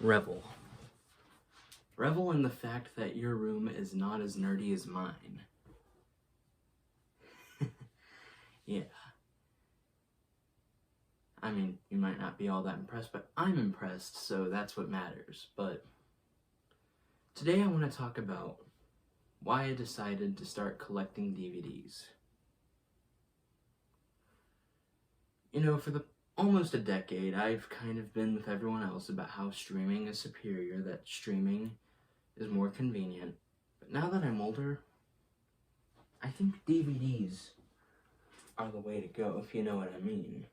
Revel. Revel in the fact that your room is not as nerdy as mine. Yeah. I mean, you might not be all that impressed, but I'm impressed, so that's what matters. But today I want to talk about why I decided to start collecting DVDs. You know, for almost a decade, I've kind of been with everyone else about how streaming is superior, that streaming is more convenient. But now that I'm older, I think DVDs are the way to go, if you know what I mean.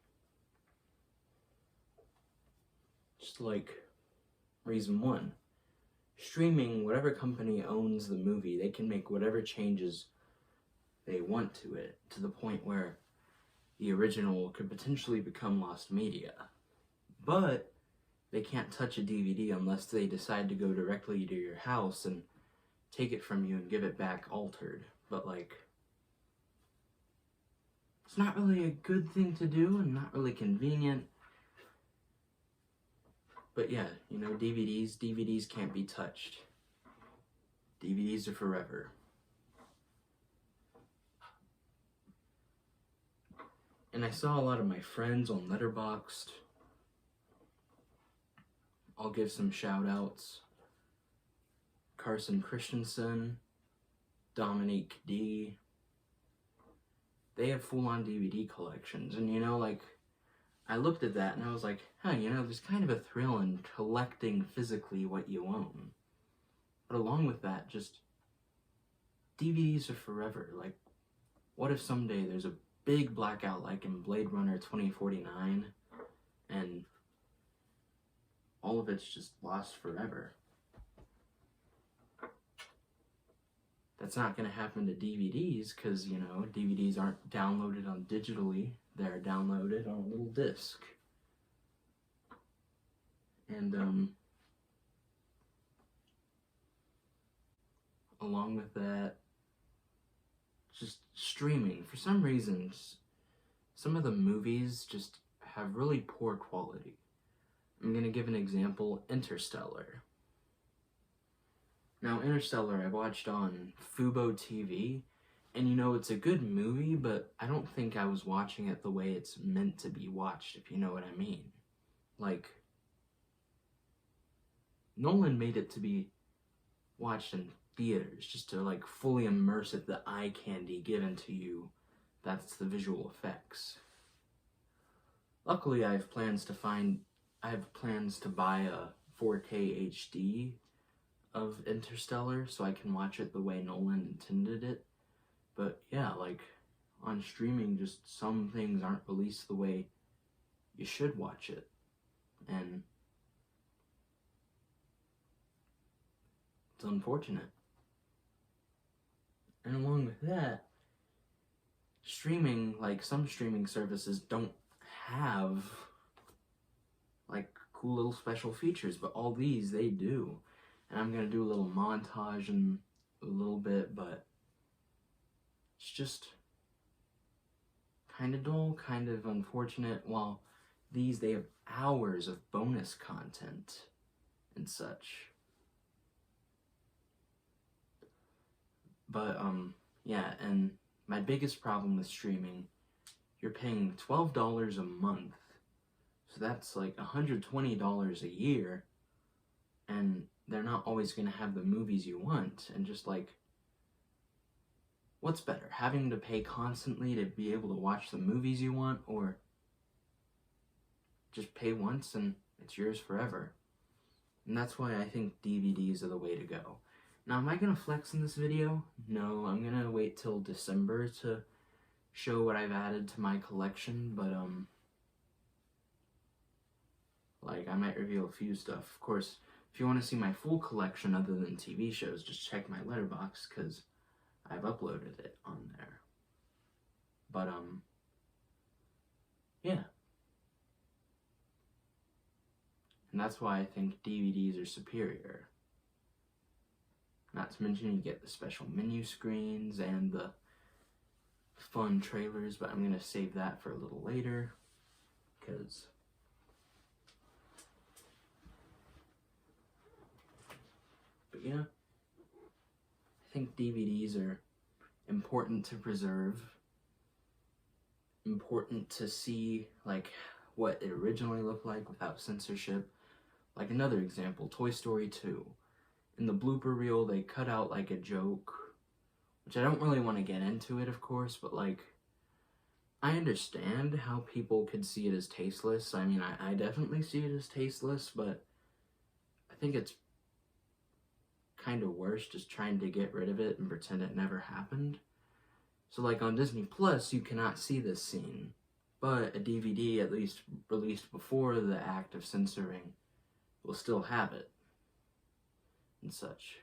Just like reason one. Streaming, whatever company owns the movie, they can make whatever changes they want to it, to the point where the original could potentially become lost media. But they can't touch a DVD unless they decide to go directly to your house and take it from you and give it back altered. But like, it's not really a good thing to do and not really convenient. But yeah, you know, DVDs can't be touched. DVDs are forever. And I saw a lot of my friends on Letterboxd. I'll give some shout outs. Carson Christensen, Dominique D. They have full-on DVD collections. And you know, like, I looked at that and I was like, huh, you know, there's kind of a thrill in collecting physically what you own. But along with that, just DVDs are forever. Like, what if someday there's a big blackout like in Blade Runner 2049 and all of it's just lost forever? That's not going to happen to DVDs because, you know, DVDs aren't downloaded on digitally. They're downloaded on a little disc. And, along with that, just streaming. For some reasons, some of the movies just have really poor quality. I'm going to give an example, Interstellar. Now, Interstellar I watched on Fubo TV, and you know, it's a good movie, but I don't think I was watching it the way it's meant to be watched, if you know what I mean. Like, Nolan made it to be watched in theaters, just to like fully immerse it, the eye candy given to you. That's the visual effects. Luckily, I have plans to buy a 4K HD of Interstellar so I can watch it the way Nolan intended it. But yeah, like, on streaming, just some things aren't released the way you should watch it. And it's unfortunate. And along with that, streaming, like, some streaming services don't have, like, cool little special features, but all these, they do. And I'm going to do a little montage in a little bit, but it's just kind of dull, kind of unfortunate. While these, they have hours of bonus content and such. But, yeah, and my biggest problem with streaming, you're paying $12 a month. So that's like $120 a year. And they're not always going to have the movies you want. And just like, what's better? Having to pay constantly to be able to watch the movies you want, or just pay once and it's yours forever? And that's why I think DVDs are the way to go. Now, am I going to flex in this video? No, I'm going to wait till December to show what I've added to my collection, but, like, I might reveal a few stuff. Of course, if you want to see my full collection other than TV shows, just check my Letterboxd, because I've uploaded it on there. But, yeah. And that's why I think DVDs are superior. Not to mention you get the special menu screens and the fun trailers, but I'm going to save that for a little later, because But yeah, I think DVDs are important to preserve, important to see like what it originally looked like without censorship. Like another example, Toy Story 2. In the blooper reel, they cut out like a joke, which I don't really want to get into it, of course, but like, I understand how people could see it as tasteless. I mean, I definitely see it as tasteless, but I think it's kind of worse just trying to get rid of it and pretend it never happened. So like on Disney Plus, you cannot see this scene, but a DVD, at least released before the act of censoring, will still have it and such.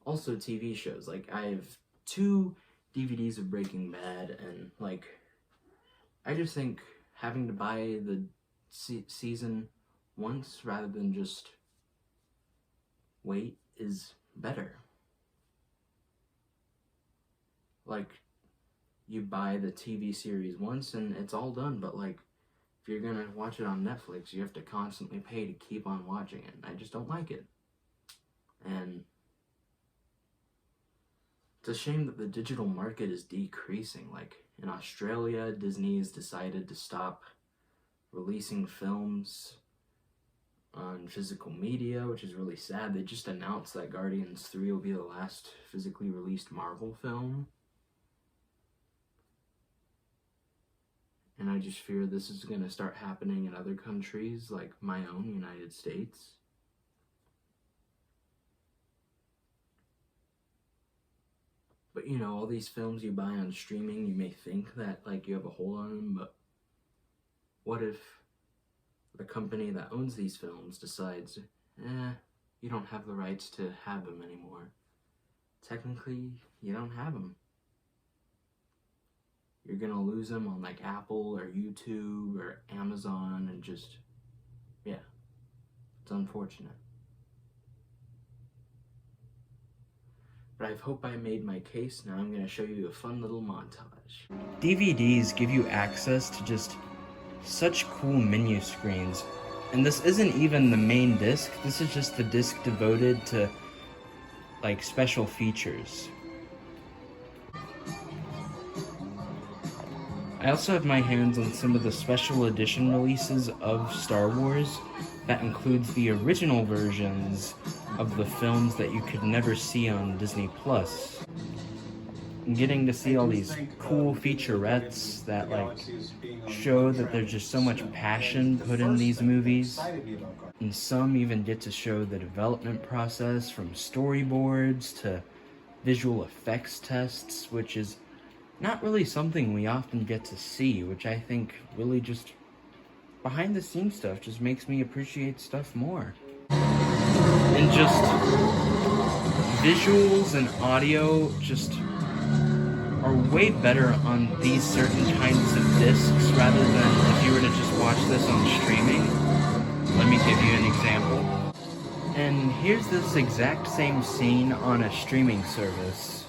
Also TV shows, like I have 2 DVDs of Breaking Bad, and like I just think having to buy the season once rather than just wait is better. Like, you buy the TV series once and it's all done, but like, if you're gonna watch it on Netflix, you have to constantly pay to keep on watching it. I just don't like it. And it's a shame that the digital market is decreasing. Like, in Australia, Disney has decided to stop releasing films on physical media, which is really sad. They just announced that Guardians 3 will be the last physically released Marvel film. And I just fear this is going to start happening in other countries, like my own United States. But you know, all these films you buy on streaming, you may think that like you have a hold on them, but what if the company that owns these films decides, you don't have the rights to have them anymore? Technically, you don't have them. You're gonna lose them on like Apple or YouTube or Amazon, and just, yeah, it's unfortunate. But I hope I made my case. Now I'm gonna show you a fun little montage. DVDs give you access to just such cool menu screens. And this isn't even the main disc, this is just the disc devoted to like special features. I also have my hands on some of the special edition releases of Star Wars that includes the original versions of the films that you could never see on Disney Plus. And getting to see all these cool featurettes that like show that there's just so much passion put in these movies. And some even get to show the development process from storyboards to visual effects tests, which is not really something we often get to see, which I think really just behind the scenes stuff just makes me appreciate stuff more. And just visuals and audio just are way better on these certain kinds of discs rather than if you were to just watch this on streaming. Let me give you an example. And here's this exact same scene on a streaming service.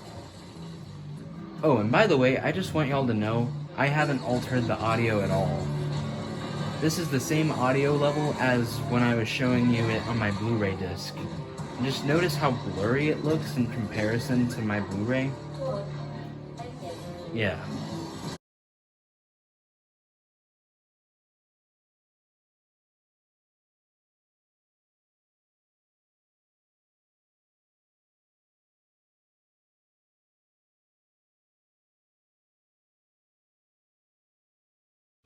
Oh, and by the way, I just want y'all to know, I haven't altered the audio at all. This is the same audio level as when I was showing you it on my Blu-ray disc. And just notice how blurry it looks in comparison to my Blu-ray. Yeah.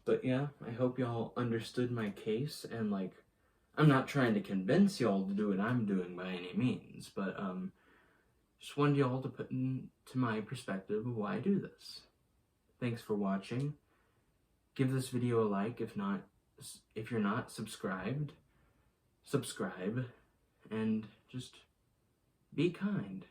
But yeah, I hope y'all understood my case, and like, I'm not trying to convince y'all to do what I'm doing by any means, but just wanted y'all to put into my perspective of why I do this. Thanks for watching. Give this video a like. If you're not subscribed, subscribe, and just be kind.